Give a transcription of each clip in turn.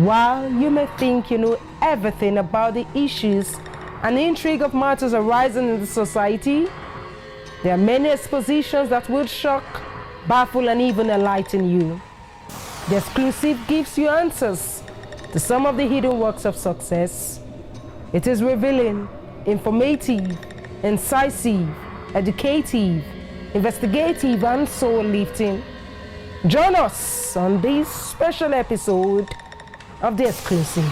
While you may think you know everything about the issues and intrigue of matters arising in the society, there are many expositions that will shock, baffle, and even enlighten you. The exclusive gives you answers to some of the hidden works of success. It is revealing, informative, incisive, educative, investigative, and soul-lifting. Join us on this special episode of The Exclusive.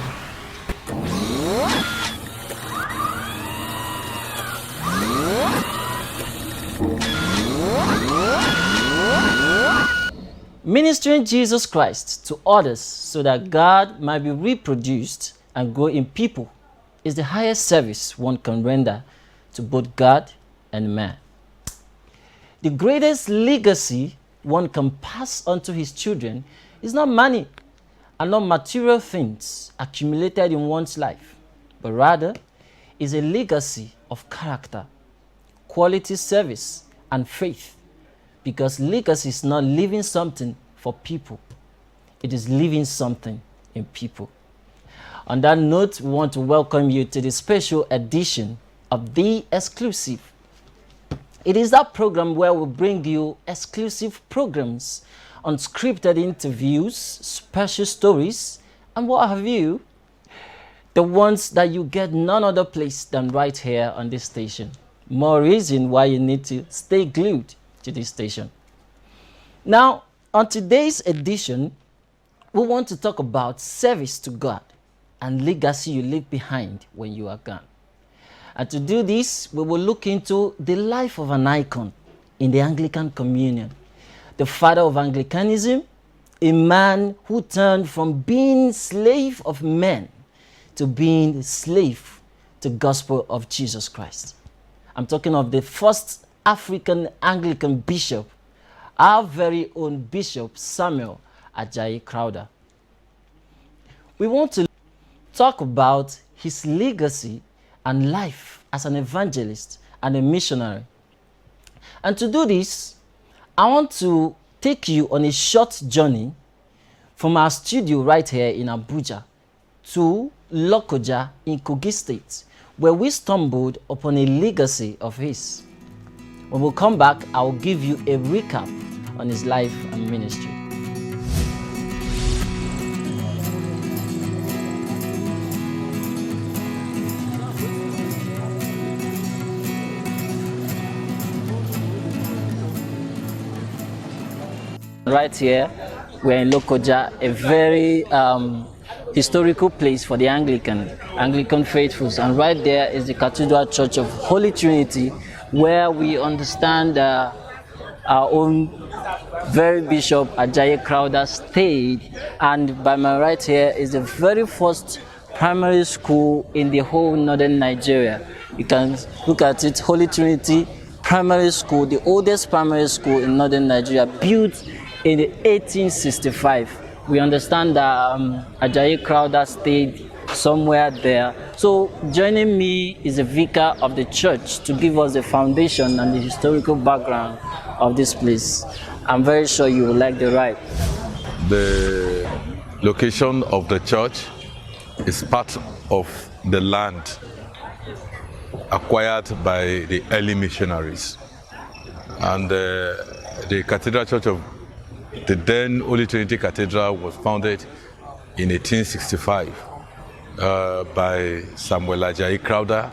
Ministering Jesus Christ to others so that God might be reproduced and grow in people is the highest service one can render to both God and man. The greatest legacy one can pass on to his children is not money and not material things accumulated in one's life, but rather is a legacy of character, quality service, and faith. Because legacy is not leaving something for people. It is leaving something in people. On that note, we want to welcome you to the special edition of The Exclusive. It is that program where we bring you exclusive programs, unscripted interviews, special stories, and what have you. The ones that you get none other place than right here on this station. More reason why you need to stay glued to this station. Now, on today's edition, we want to talk about service to God and legacy you leave behind when you are gone. And to do this, we will look into the life of an icon in the Anglican Communion, the father of Anglicanism, a man who turned from being slave of men to being a slave to the gospel of Jesus Christ. I'm talking of the first African Anglican bishop, our very own Bishop Samuel Ajayi Crowther. We want to talk about his legacy and life as an evangelist and a missionary. And to do this, I want to take you on a short journey from our studio right here in Abuja to Lokoja in Kogi State, where we stumbled upon a legacy of his. When we come back, I will give you a recap on his life and ministry. Right here, we're in Lokoja, a very historical place for the Anglican faithfuls. And right there is the Cathedral Church of Holy Trinity, where we understand our own very Bishop Ajayi Crowther stayed. And by my right here is the very first primary school in the whole northern Nigeria. You can look at it, Holy Trinity Primary School, the oldest primary school in northern Nigeria, built in 1865. We understand that Ajayi Crowther stayed somewhere there. So joining me is a vicar of the church to give us the foundation and the historical background of this place. I'm very sure you will like the ride. The location of the church is part of the land acquired by the early missionaries. And the Cathedral Church of the then Holy Trinity Cathedral was founded in 1865 by Samuel Ajayi Crowther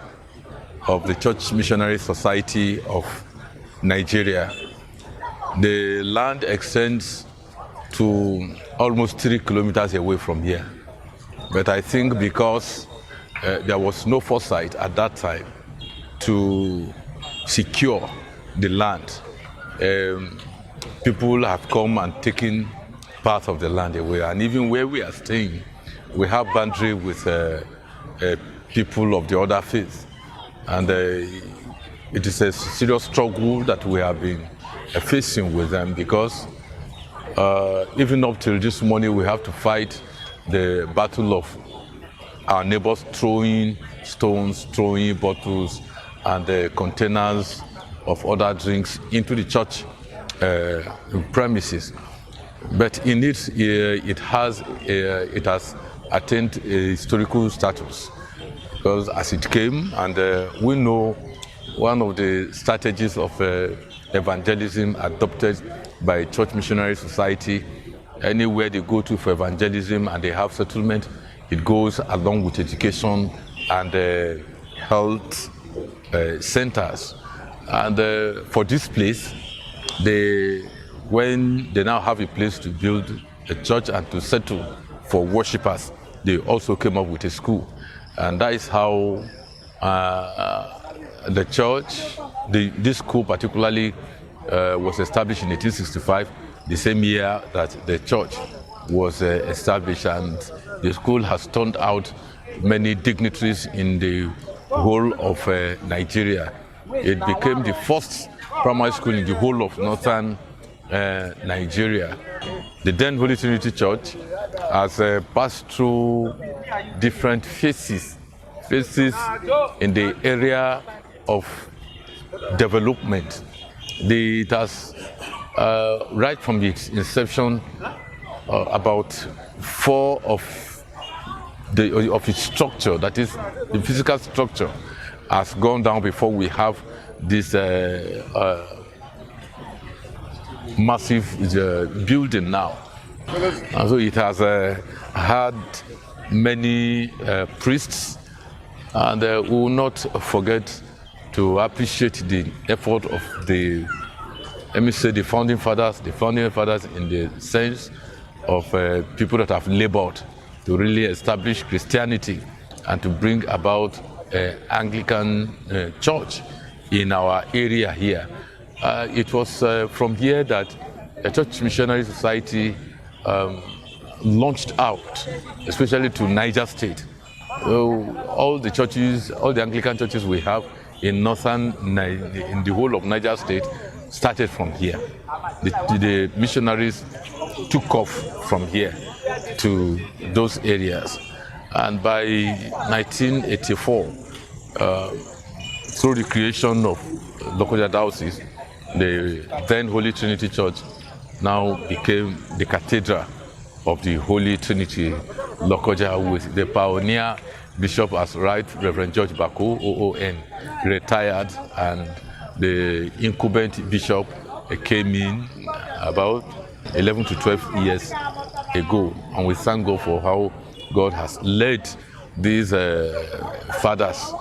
of the Church Missionary Society of Nigeria. The land extends to almost 3 kilometers away from here. But I think because there was no foresight at that time to secure the land, people have come and taken part of the land away. And even where we are staying, we have boundary with people of the other faith. And it is a serious struggle that we have been facing with them, because even up till this morning, we have to fight the battle of our neighbors throwing stones, throwing bottles and containers of other drinks into the church premises. But in it, it has attained a historical status, because as it came, and we know one of the strategies of evangelism adopted by Church Missionary Society, anywhere they go to for evangelism and they have settlement, it goes along with education and health centers. And for this place, when they now have a place to build a church and to settle for worshippers, they also came up with a school. And that is how the church, this school particularly, was established in 1865, the same year that the church was established. And the school has turned out many dignitaries in the whole of Nigeria. It became the first primary school in the whole of northern Nigeria. The then Holy Trinity Church has passed through different phases in the area of development. It has, right from its inception, about 4 of its structure, that is the physical structure, has gone down before we have this massive building now. And so it has had many priests, and we will not forget to appreciate the effort of the founding fathers in the sense of people that have labored to really establish Christianity and to bring about Anglican Church in our area here. It was from here that a Church Missionary Society launched out, especially to Niger State. So all the Anglican churches we have in in the whole of Niger State started from here. The missionaries took off from here to those areas. And by 1984, through the creation of Lokoja Diocese, the then Holy Trinity Church now became the Cathedral of the Holy Trinity, Lokoja, with the pioneer bishop as Right Reverend George Bako, OON, retired, and the incumbent bishop came in about 11 to 12 years ago. And we thank God for how God has led these fathers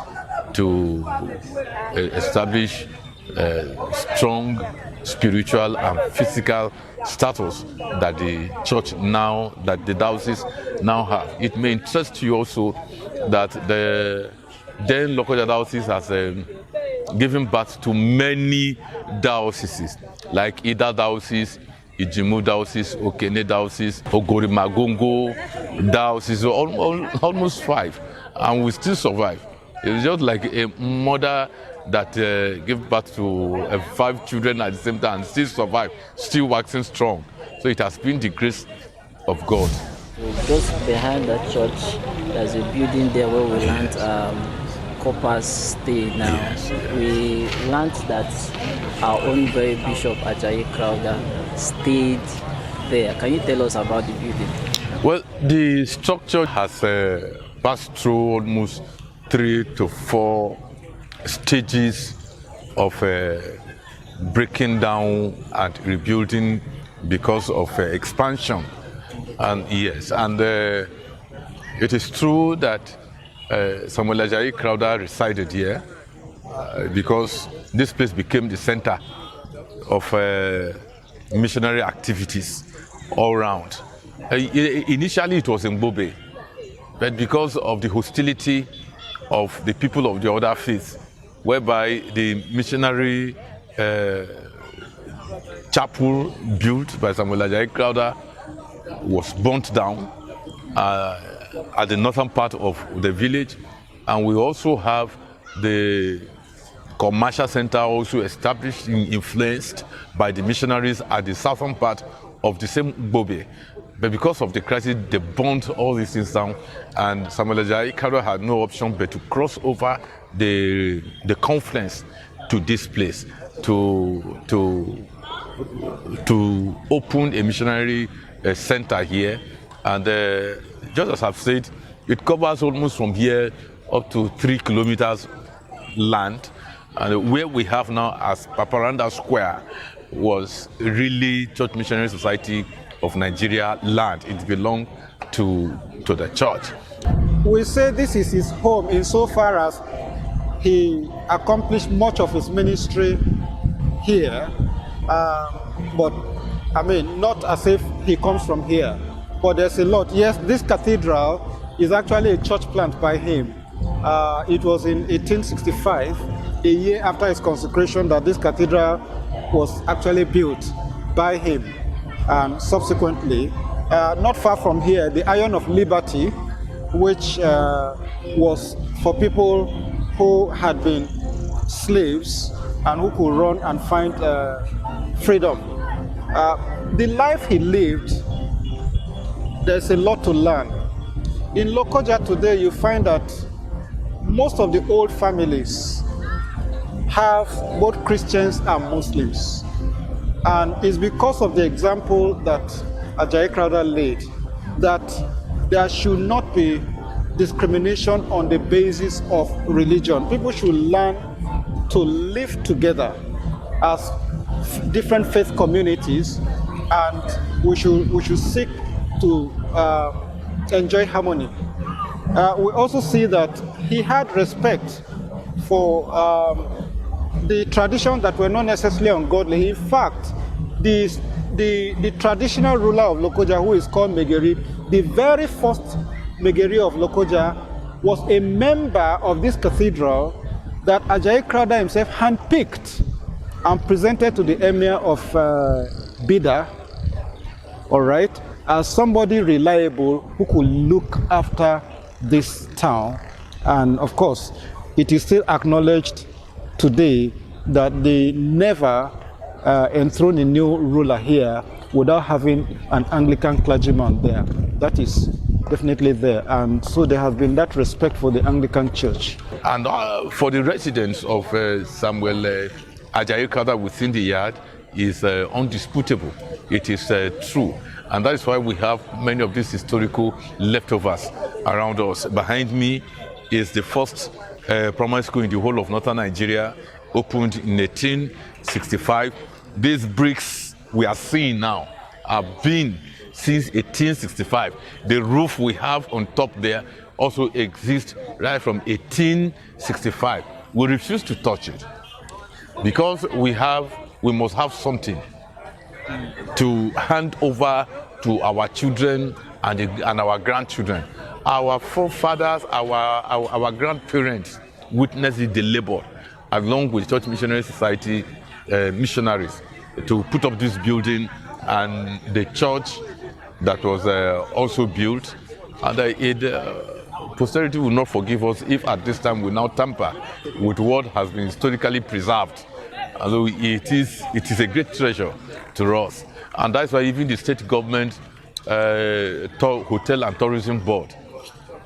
to establish strong spiritual and physical status that the church now, that the diocese now have. It may interest you also that the then Lokoja diocese has given birth to many dioceses, like Ida diocese, Ijimu diocese, Okene diocese, Ogorimagongo diocese, almost 5, and we still survive. It's just like a mother that gave birth to 5 children at the same time and still survive, still waxing strong. So it has been the grace of God. Just behind that church, there's a building there where we learned Corpus stay now. Yes. We learned that our own very Bishop Ajayi Crowther stayed there. Can you tell us about the building? Well, the structure has passed through almost 3 to 4 stages of breaking down and rebuilding because of expansion. And yes, and it is true that Samuel Ajayi Crowther resided here because this place became the center of missionary activities all around. Initially it was in Bobe, but because of the hostility of the people of the other faiths, whereby the missionary chapel built by Samuel Ajayi Crowther was burnt down at the northern part of the village, and we also have the commercial center also established, influenced by the missionaries at the southern part of the same Bobe. But because of the crisis, they burnt all these things down, and Samuel Ajayi Crowther had no option but to cross over the confluence to this place to open a missionary center here And just as I've said, it covers almost from here up to 3 kilometers land. And where we have now as Paparanda Square was really Church Missionary Society of Nigeria land. It belonged to the church. We say this is his home insofar as he accomplished much of his ministry here, but I mean, not as if he comes from here, but there's a lot. Yes, this cathedral is actually a church plant by him. It was in 1865, a year after his consecration, that this cathedral was actually built by him. And subsequently, not far from here, the Iron of Liberty, which was for people who had been slaves and who could run and find freedom. The life he lived, there's a lot to learn. In Lokoja today, you find that most of the old families have both Christians and Muslims. And it's because of the example that Ajayi Crowther laid that there should not be discrimination on the basis of religion. People should learn to live together as different faith communities, and we should seek to enjoy harmony. We also see that he had respect for the traditions that were not necessarily ungodly. In fact, the traditional ruler of Lokoja, who is called Megeri, the very first Megeri of Lokoja, was a member of this cathedral that Ajayi Crowther himself handpicked and presented to the emir of Bida, all right, as somebody reliable who could look after this town. And of course, it is still acknowledged today that they never enthroned a new ruler here without having an Anglican clergyman there. That is definitely there. And so there has been that respect for the Anglican Church. And for the residents of Samuel Ajayi Crowther within the yard is undisputable. It is true. And that is why we have many of these historical leftovers around us. Behind me is the first primary school in the whole of northern Nigeria, opened in 1865. These bricks we are seeing now have been since 1865. The roof we have on top there also exists right from 1865. We refuse to touch it because we must have something to hand over to our children and our grandchildren. Our forefathers, our grandparents witnessed the labor along with Church Missionary Society missionaries to put up this building, and the church that was also built. And posterity will not forgive us if at this time we now tamper with what has been historically preserved. Although it is a great treasure to us. And that's why even the state government Hotel and Tourism Board,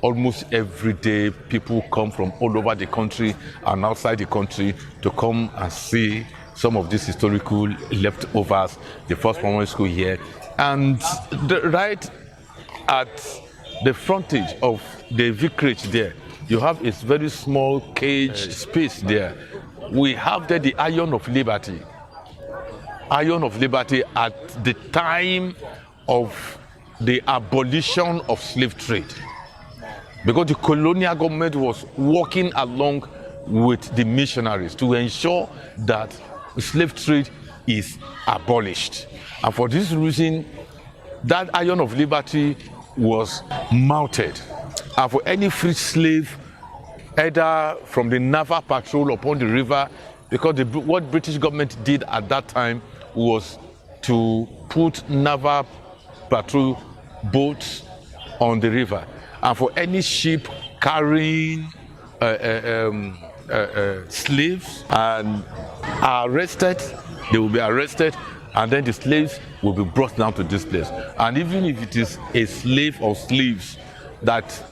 almost every day people come from all over the country and outside the country to come and see some of these historical leftovers, the first primary school here. And right at the frontage of the vicarage there, you have a very small cage space there. We have there the Iron of Liberty. Iron of Liberty at the time of the abolition of slave trade. Because the colonial government was working along with the missionaries to ensure that slave trade is abolished. And for this reason, that Iron of Liberty was mounted. And for any free slave, either from the naval patrol upon the river, because what British government did at that time was to put naval patrol boats on the river. And for any ship carrying slaves and are arrested, they will be arrested, and then the slaves will be brought down to this place. And even if it is a slave or slaves that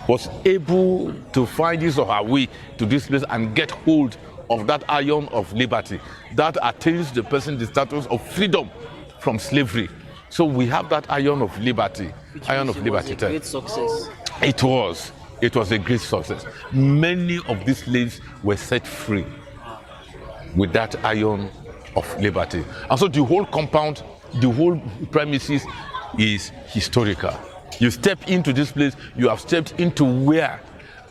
was able to find his or her way to this place and get hold of that Iron of Liberty, that attains the person the status of freedom from slavery. So we have that iron of liberty. Iron of liberty. It was a great success. It was. It was a great success. Many of these slaves were set free with that iron of liberty. And so the whole compound, the whole premises is historical. You step into this place, you have stepped into where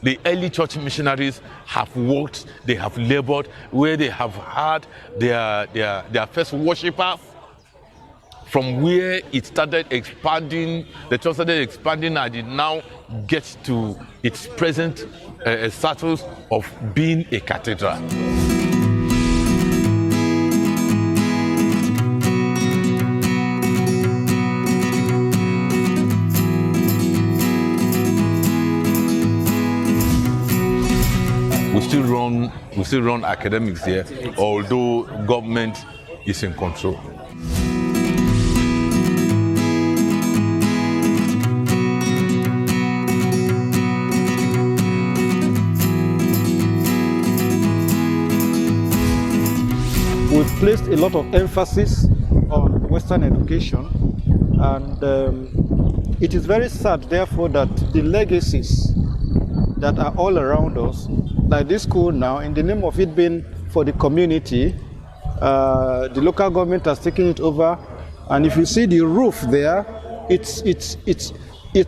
the early church missionaries have worked, they have labored, where they have had their first worshippers, from where it started expanding, the church started expanding, and it now gets to its present status of being a cathedral. We still run academics here, although government is in control. We've placed a lot of emphasis on Western education, and it is very sad, therefore, that the legacies that are all around us, like this school now, in the name of it being for the community, the local government has taken it over, and if you see the roof there, it's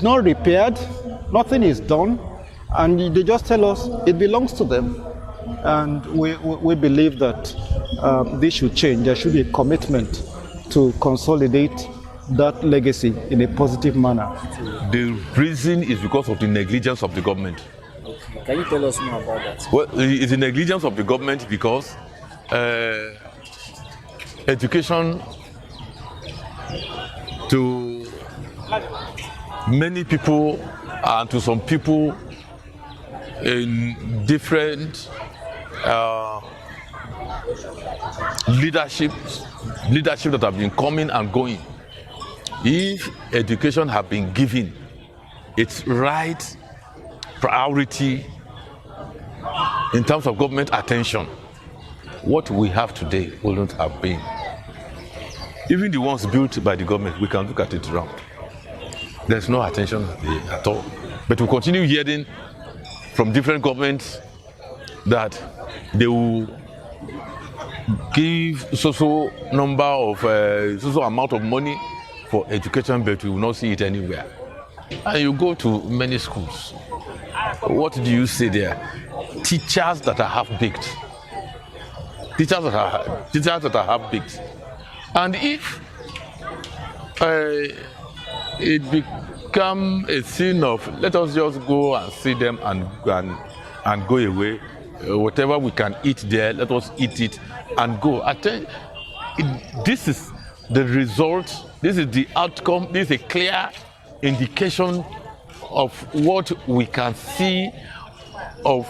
not repaired, nothing is done, and they just tell us it belongs to them. And we believe that this should change. There should be a commitment to consolidate that legacy in a positive manner. The reason is because of the negligence of the government. Okay. Can you tell us more about that? Well, it's the negligence of the government because education to many people and to some people in different leadership that have been coming and going. If education had been given its right priority in terms of government attention, what we have today wouldn't have been. Even the ones built by the government, we can look at it around. There's no attention at all. But we continue hearing from different governments that they will give so number of so amount of money for education, but you will not see it anywhere. And you go to many schools. What do you see there? Teachers that are half-baked. Teachers that are half-baked. And if it become a sin of let us just go and see them and go away, whatever we can eat there, let us eat it and go. This is the result, this is the outcome, this is a clear indication of what we can see of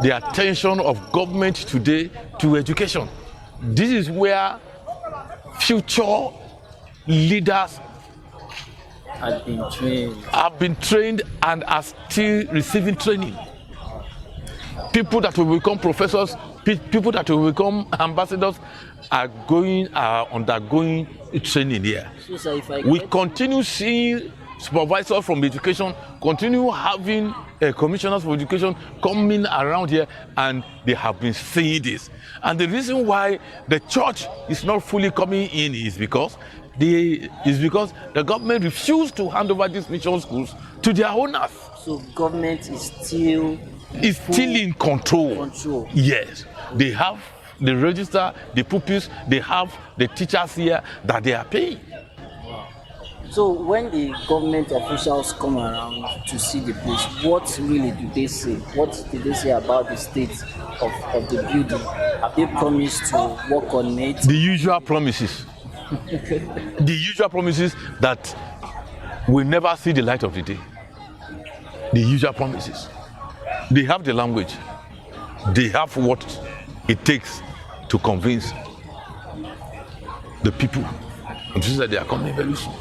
the attention of government today to education. This is where future leaders Have been trained and are still receiving training. People that will become professors, people that will become ambassadors are undergoing training here. So, sir, if I We continue seeing supervisors from education, continue having commissioners for education coming around here, and they have been seeing this. And the reason why the church is not fully coming in is because the government refused to hand over these mission schools to their owners. So government is still in control. Yes, they have the register, the pupils, they have the teachers here that they are paying. So when the government officials come around to see the place, what really do they say? What did they say about the state of the building? Have they promised to work on it? The usual promises. The usual promises that will never see the light of the day. The usual promises. They have the language. They have what it takes to convince the people. And this is that they are coming very soon.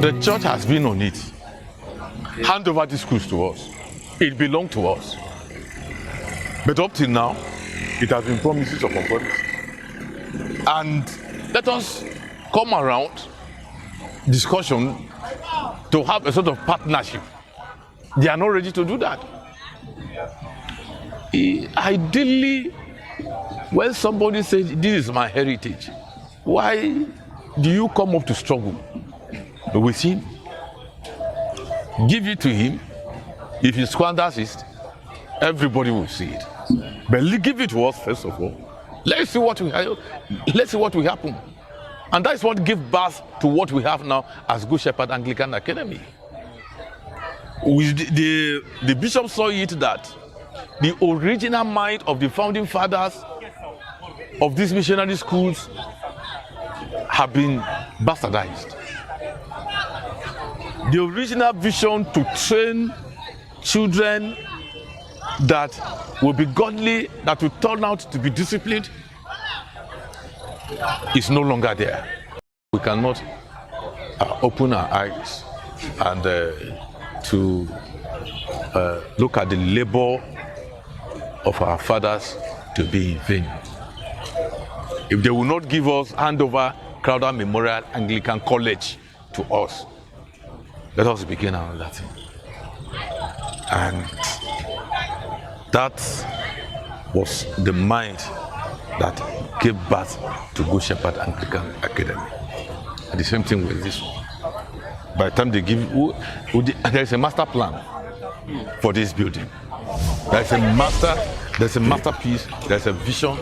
The church has been on it. Hand over these schools to us. It belonged to us. But up till now, it has been promises upon promises. And let us come around discussion to have a sort of partnership. They are not ready to do that. Ideally, when somebody says, this is my heritage, why do you come up to struggle with him? Give it to him. If he squanders it, everybody will see it. But give it to us first of all. Let's see what will happen. And that's what gives birth to what we have now as Good Shepherd Anglican Academy. The bishop saw it that the original mind of the founding fathers of these missionary schools have been bastardized. The original vision to train children that will be godly, that will turn out to be disciplined, is no longer there. We cannot open our eyes and to look at the labor of our fathers to be in vain. If they will not give us, hand over Crowther Memorial Anglican College to us, let us begin another thing. And that was the mind that gave birth to Good Shepherd Anglican Academy. And the same thing with this one. By the time they give, there is a master plan for this building. There's a masterpiece, there's a vision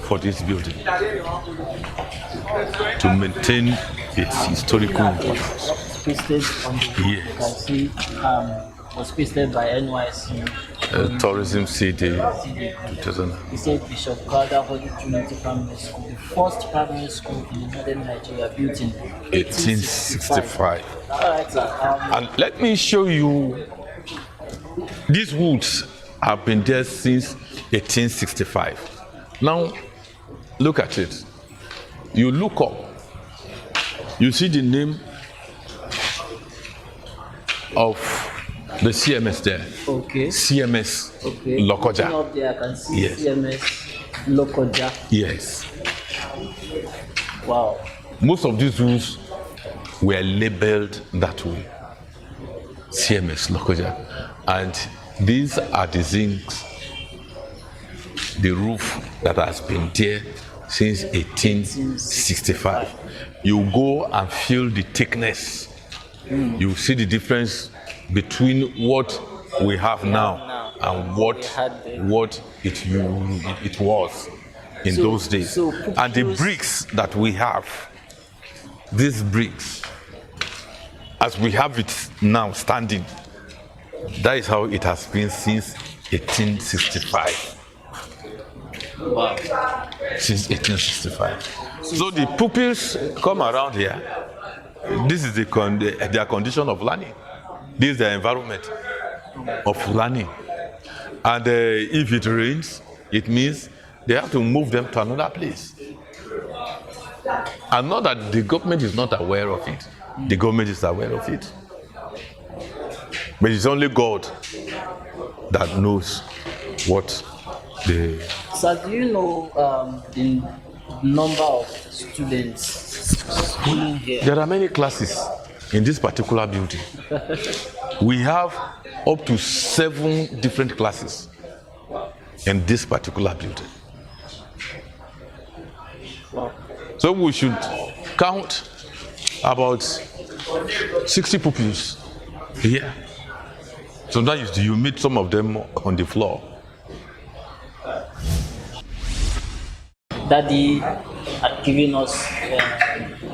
for this building to maintain its historical importance. Yes. Was pasted by NYC. Tourism City. He said Bishop Crowther Holy Trinity Primary School, the first primary school in northern Nigeria, built in 1865. All right, sir. And let me show you, these woods have been there since 1865. Now, look at it. You look up, you see the name of the CMS there. Okay. CMS Okay. Lokoja. Up there, I can see Yes. CMS Lokoja. Yes. Wow. Most of these rooms were labeled that way. CMS Lokoja. And these are the zincs, the roof that has been there since 1865. You go and feel the thickness. You see the difference between what we have now and what it was in those days. And the bricks that we have, these bricks, as we have it now standing, that is how it has been since 1865. Wow. Since 1865. So the pupils come around here. This is their condition of learning. This is their environment of learning. And if it rains, it means they have to move them to another place. And not that the government is not aware of it. The government is aware of it. But it's only God that knows what the... So do you know the number of students schooling here? There are many classes in this particular building. We have up to 7 different classes in this particular building. Wow. So we should count about 60 pupils here. Sometimes you meet some of them on the floor. Daddy had given us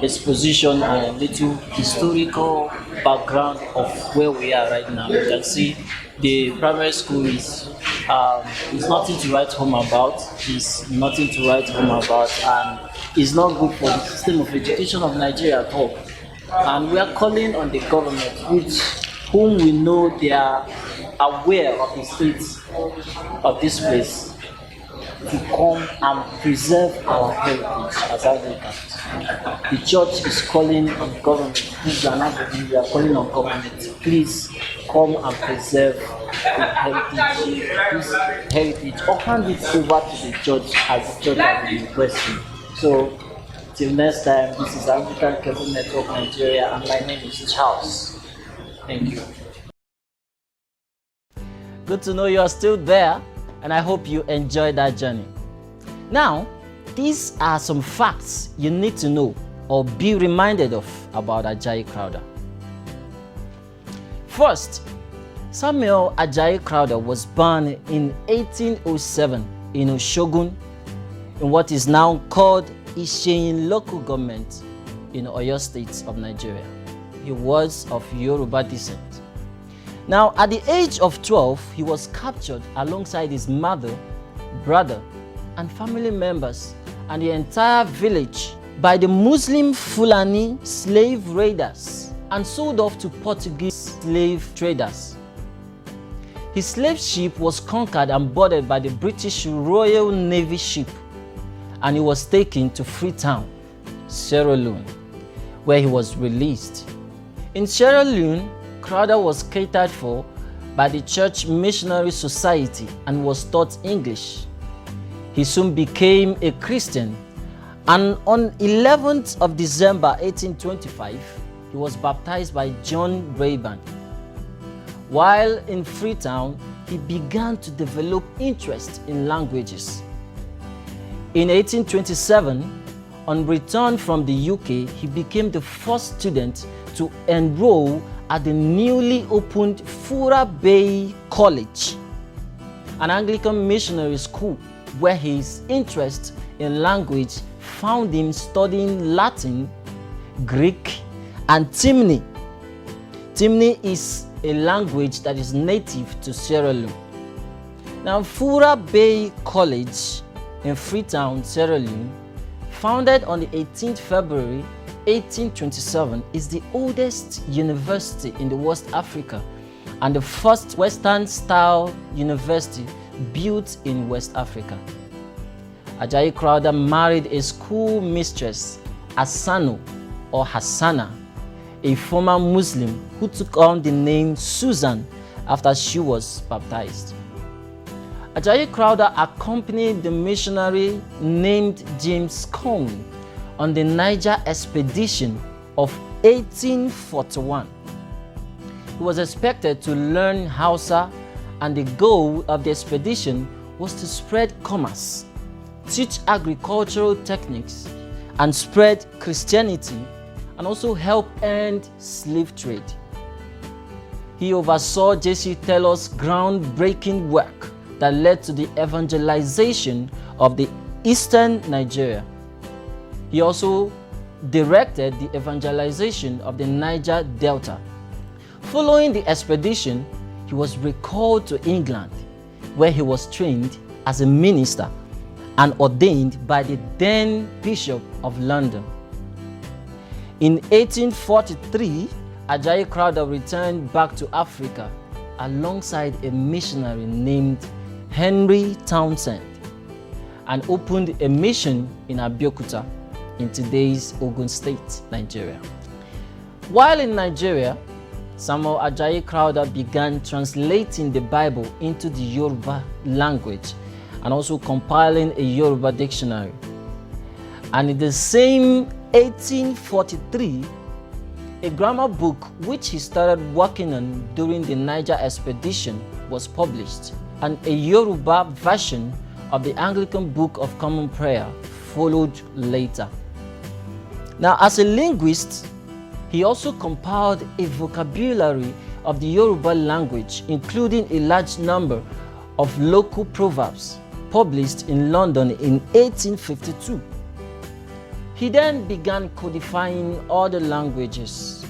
exposition and a little historical background of where we are right now. You can see the primary school is nothing to write home about. It's nothing to write home about, and it's not good for the system of education of Nigeria at all. And we are calling on the government, whom we know they are aware of the state of this place. to come and preserve our heritage as Anglicans. The church is calling on government. We are calling on government. Please come and preserve the heritage, this heritage, or hand it over to the church as the church has been requesting. So, till next time, this is Anglican Church of Nigeria, and my name is Charles. Thank you. Good to know you are still there, and I hope you enjoyed that journey. Now, these are some facts you need to know or be reminded of about Ajayi Crowther. First, Samuel Ajayi Crowther was born in 1807 in Oshogun, in what is now called Isheyin local government in Oyo State of Nigeria. He was of Yoruba descent. Now, at the age of 12, he was captured alongside his mother, brother, and family members and the entire village by the Muslim Fulani slave raiders and sold off to Portuguese slave traders. His slave ship was conquered and boarded by the British Royal Navy ship, and he was taken to Freetown, Sierra Leone, where he was released. In Sierra Leone, Crowther was catered for by the Church Missionary Society and was taught English. He soon became a Christian, and on 11th of December 1825, he was baptized by John Rayburn. While in Freetown, he began to develop interest in languages. In 1827, on return from the UK, he became the first student to enroll at the newly opened Fura Bay College, an Anglican missionary school where his interest in language found him studying Latin, Greek, and Timni. Timni is a language that is native to Sierra Leone. Now, Fura Bay College in Freetown, Sierra Leone, founded on the 18th February 1827, is the oldest university in the West Africa and the first Western-style university built in West Africa. Ajayi Crowther married a school mistress, Asano or Hassana, a former Muslim who took on the name Susan after she was baptized. Ajayi Crowther accompanied the missionary named James Cone on the Niger expedition of 1841. He was expected to learn Hausa, and the goal of the expedition was to spread commerce, teach agricultural techniques, and spread Christianity, and also help end slave trade. He oversaw J.C. Taylor's groundbreaking work that led to the evangelization of the eastern Nigeria. He also directed the evangelization of the Niger Delta. Following the expedition, he was recalled to England, where he was trained as a minister and ordained by the then Bishop of London. In 1843, Ajayi Crowther returned back to Africa alongside a missionary named Henry Townsend and opened a mission in Abuja, in today's Ogun State, Nigeria. While in Nigeria, Samuel Ajayi Crowther began translating the Bible into the Yoruba language and also compiling a Yoruba dictionary. And in the same 1843, a grammar book which he started working on during the Niger expedition was published, and a Yoruba version of the Anglican Book of Common Prayer followed later. Now, as a linguist, he also compiled a vocabulary of the Yoruba language, including a large number of local proverbs, published in London in 1852. He then began codifying other languages.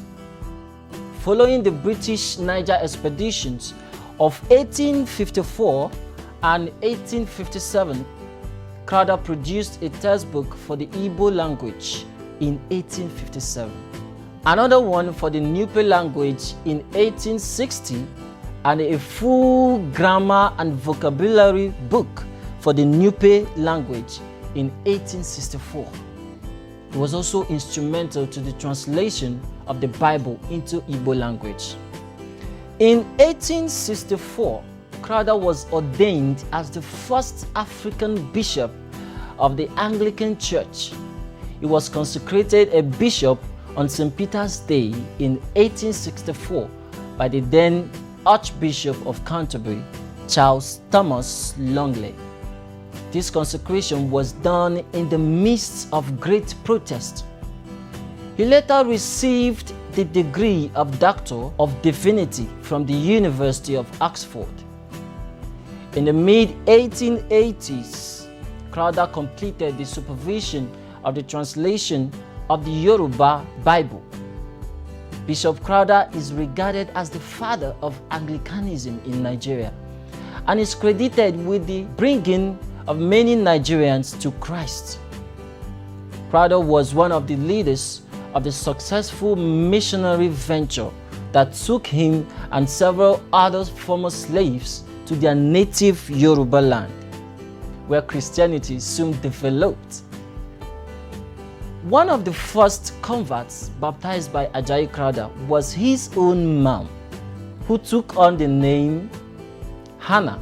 Following the British Niger expeditions of 1854 and 1857, Crowther produced a textbook for the Igbo language in 1857, another one for the Nupe language in 1860, and a full grammar and vocabulary book for the Nupe language in 1864. He was also instrumental to the translation of the Bible into Igbo language. In 1864, Crowther was ordained as the first African bishop of the Anglican Church. He was consecrated a bishop on St. Peter's Day in 1864 by the then Archbishop of Canterbury, Charles Thomas Longley. This consecration was done in the midst of great protest. He later received the degree of Doctor of Divinity from the University of Oxford. In the mid-1880s, Crowther completed the supervision of the translation of the Yoruba Bible. Bishop Crowther is regarded as the father of Anglicanism in Nigeria and is credited with the bringing of many Nigerians to Christ. Crowther was one of the leaders of the successful missionary venture that took him and several other former slaves to their native Yoruba land, where Christianity soon developed. One of the first converts baptized by Ajayi Crowther was his own mom, who took on the name Hannah.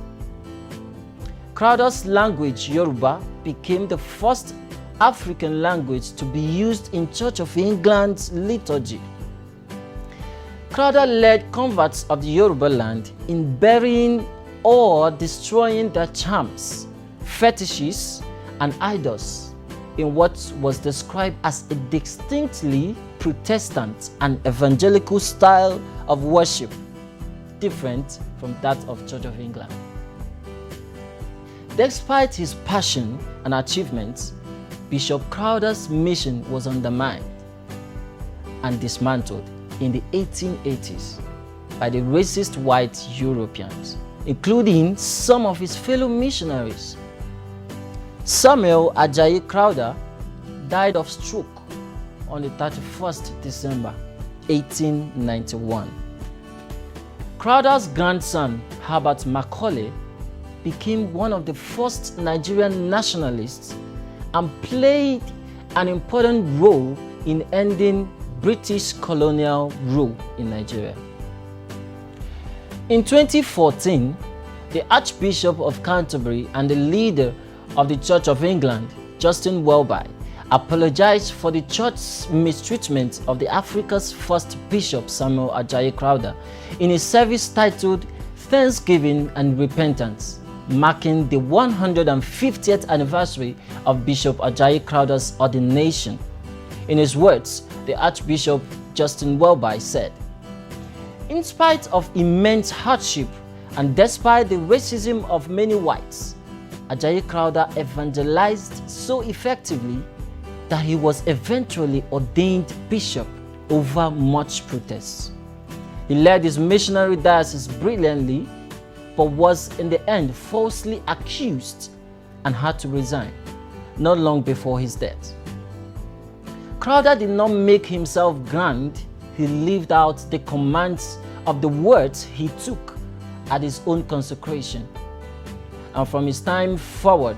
Crowther's language, Yoruba, became the first African language to be used in Church of England's liturgy. Crowther led converts of the Yoruba land in burying or destroying their charms, fetishes, and idols in what was described as a distinctly Protestant and evangelical style of worship, different from that of Church of England. Despite his passion and achievements, Bishop Crowther's mission was undermined and dismantled in the 1880s by the racist white Europeans, including some of his fellow missionaries. Samuel Ajayi Crowther died of stroke on the 31st December 1891. Crowther's grandson, Herbert Macaulay, became one of the first Nigerian nationalists and played an important role in ending British colonial rule in Nigeria. In 2014, the Archbishop of Canterbury and the leader of the Church of England, Justin Welby, apologized for the church's mistreatment of the Africa's first bishop, Samuel Ajayi Crowther, in a service titled Thanksgiving and Repentance, marking the 150th anniversary of Bishop Ajayi Crowther's ordination. In his words, the Archbishop Justin Welby said, "In spite of immense hardship and despite the racism of many whites, Ajayi Crowther evangelized so effectively that he was eventually ordained bishop over much protest. He led his missionary diocese brilliantly, but was in the end falsely accused and had to resign not long before his death." Crowther did not make himself grand, he lived out the commands of the words he took at his own consecration. And from his time forward,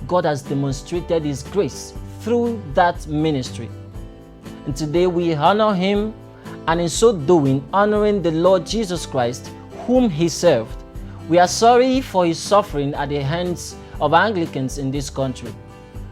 God has demonstrated his grace through that ministry. And today we honor him, and in so doing, honoring the Lord Jesus Christ, whom he served. We are sorry for his suffering at the hands of Anglicans in this country.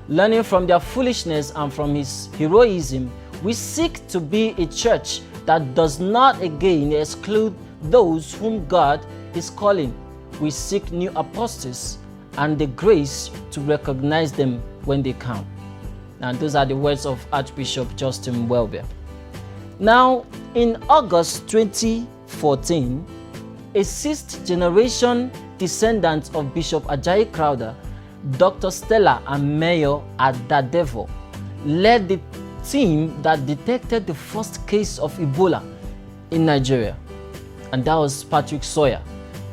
Learning from their foolishness and from his heroism, we seek to be a church that does not again exclude those whom God is calling. We seek new apostles and the grace to recognize them when they come. And those are the words of Archbishop Justin Welby. Now, in August 2014, a sixth generation descendant of Bishop Ajayi Crowther, Dr. Stella Ameyo Adadevo, led the team that detected the first case of Ebola in Nigeria, and that was Patrick Sawyer,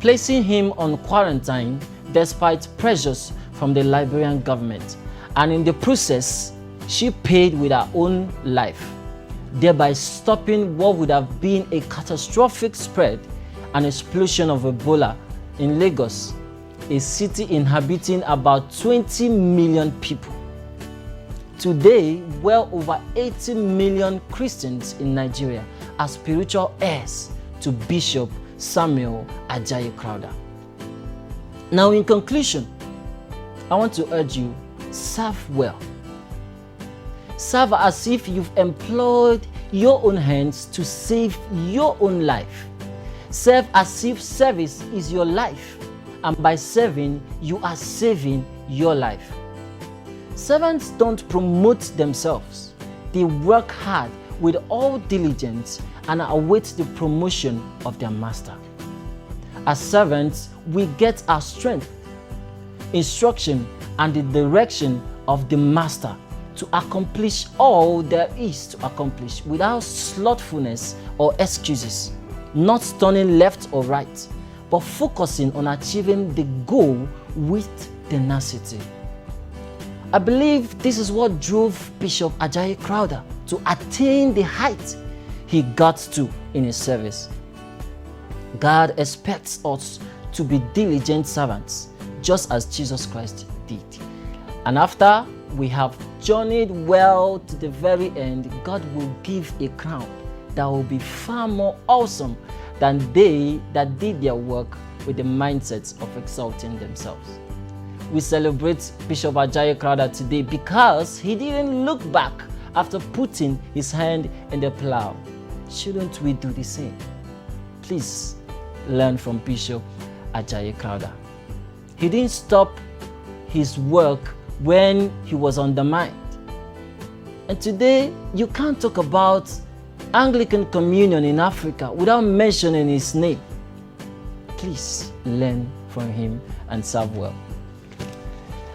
placing him on quarantine despite pressures from the Liberian government. And in the process, she paid with her own life, thereby stopping what would have been a catastrophic spread and explosion of Ebola in Lagos, a city inhabiting about 20 million people. Today, well over 80 million Christians in Nigeria are spiritual heirs to Bishop Samuel Ajayi Crowther. Now, in conclusion, I want to urge you, serve well. Serve as if you've employed your own hands to save your own life. Serve as if service is your life, and by serving, you are saving your life. Servants don't promote themselves. They work hard with all diligence and await the promotion of their master. As servants, we get our strength, instruction, and the direction of the master to accomplish all there is to accomplish without slothfulness or excuses, not turning left or right, but focusing on achieving the goal with tenacity. I believe this is what drove Bishop Ajayi Crowther to attain the height he got to in his service. God expects us to be diligent servants, just as Jesus Christ did. And after we have journeyed well to the very end, God will give a crown that will be far more awesome than they that did their work with the mindset of exalting themselves. We celebrate Bishop Ajayi Crowther today because he didn't look back after putting his hand in the plow. Shouldn't we do the same? Please learn from Bishop Ajayi Crowther. He didn't stop his work when he was undermined. And today, you can't talk about Anglican communion in Africa without mentioning his name. Please learn from him and serve well.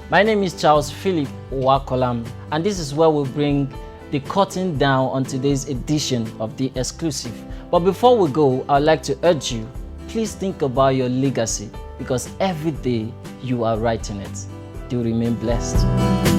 My name is Charles Philip Wakolam, and this is where we bring the curtain down on today's edition of The Exclusive. But before we go, I'd like to urge you, please think about your legacy, because every day you are writing it. Do remain blessed.